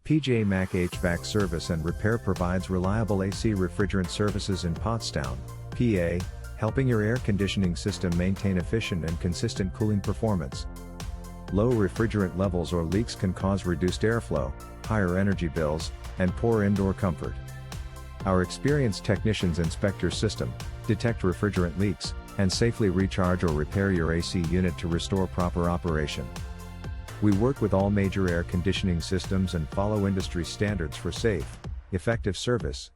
MAC HVAC Service and Repair provides reliable AC refrigerant services in Pottstown, PA, helping your air conditioning system maintain efficient and consistent cooling performance. Low refrigerant levels or leaks can cause reduced airflow, higher energy bills, and poor indoor comfort. Our experienced technicians inspect your system, detect refrigerant leaks, and safely recharge or repair your AC unit to restore proper operation. We work with all major air conditioning systems and follow industry standards for safe, effective service.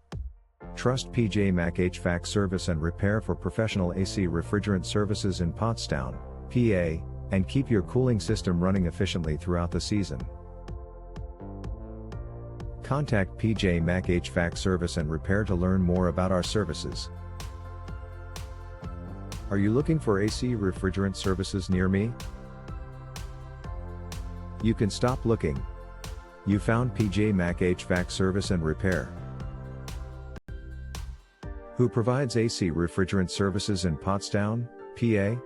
Trust MAC HVAC Service and Repair for professional AC refrigerant services in Pottstown, PA, and keep your cooling system running efficiently throughout the season. Contact MAC HVAC Service and Repair to learn more about our services. Are you looking for AC refrigerant services near me? You can stop looking. You found MAC HVAC Service and Repair, who provides AC refrigerant services in Pottstown, PA.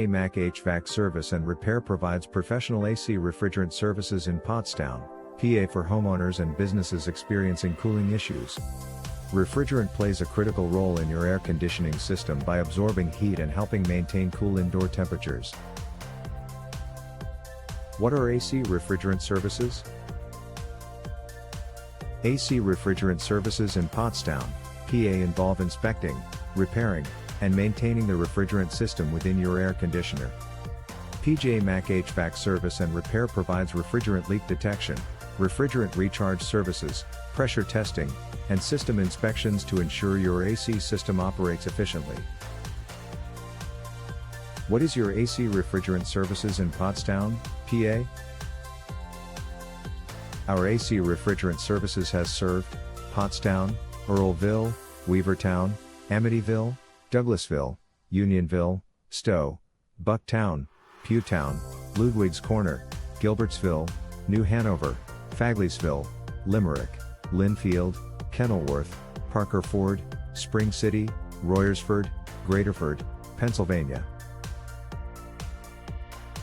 MAC HVAC Service and Repair provides professional AC refrigerant services in Pottstown, PA for homeowners and businesses experiencing cooling issues. Refrigerant plays a critical role in your air conditioning system by absorbing heat and helping maintain cool indoor temperatures. What are AC refrigerant services? AC refrigerant services in Pottstown, PA involve inspecting, repairing, and maintaining the refrigerant system within your air conditioner. MAC HVAC Service and Repair provides refrigerant leak detection, refrigerant recharge services, pressure testing, and system inspections to ensure your AC system operates efficiently. What is your AC refrigerant services in Pottstown, PA? Our AC refrigerant services has served Pottstown, Earlville, Weavertown, Amityville, Douglasville, Unionville, Stowe, Bucktown, Pewtown, Ludwig's Corner, Gilbertsville, New Hanover, Fagleysville, Limerick, Linfield, Kenilworth, Parker Ford, Spring City, Royersford, Graterford, Pennsylvania.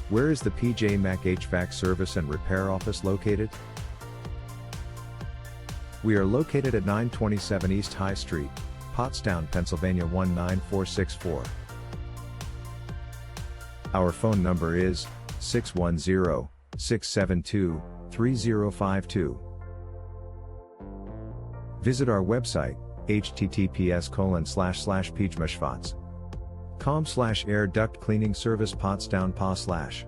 Where is the MAC HVAC Service and Repair office located? We are located at 927 East High Street, Pottstown, Pennsylvania 19464. Our phone number is 610-672-3052. Visit our website, https://pjmashvats.com/air duct cleaning service Pottstown PA/.